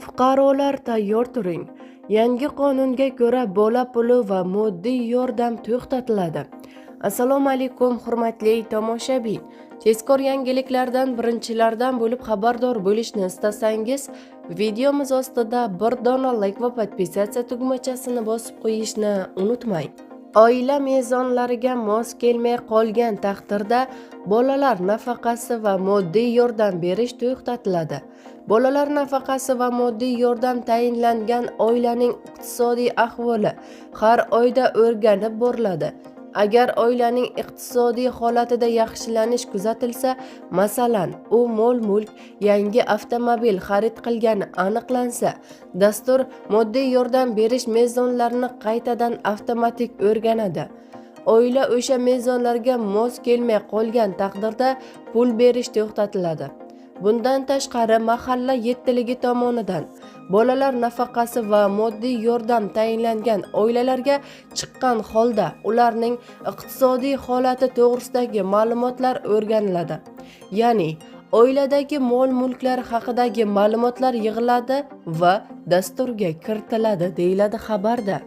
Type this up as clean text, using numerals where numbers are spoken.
Fuqarolar tayyor turing. Yangi qonunga ko'ra bola puli va moddiy yordam to'xtatiladi. Assalomu alaykum hurmatli tomoshabin. Tezkor yangiliklardan birinchilardan bo'lib xabardor bo'lishni istasangiz, videomiz ostida bir dona like va podpisatsiya tugmachasini bosib qo'yishni unutmang. Oila mezonlariga mos kelmay qolgan taqdirda bolalar nafaqasi va moddiy yordam berish to'xtatiladi. Bolalar nafaqasi va moddiy yordam tayinlangan oilaning iqtisodiy ahvoli har oyda o'rganib boriladi. Agar oilaning iqtisodiy holatida yaxshilanish kuzatilsa, masalan, u mol-mulk, yangi avtomobil xarid qilgani aniqlansa, dastur moddiy yordam berish mezonlarini qaytadan avtomatik o'rganadi. Oila o'sha mezonlarga mos kelmay qolgan taqdirda pul berish to'xtatiladi. Bundan tashqari, mahalla yettiligi tomonidan bolalar nafaqasi va moddiy yordam tayinlangan oilalarga chiqqan holda ularning iqtisodiy holati to'g'risidagi ma'lumotlar o'rganiladi. Ya'ni oiladagi mol-mulklar haqidagi ma'lumotlar yig'iladi va dasturga kiritiladi, deyiladi xabarda.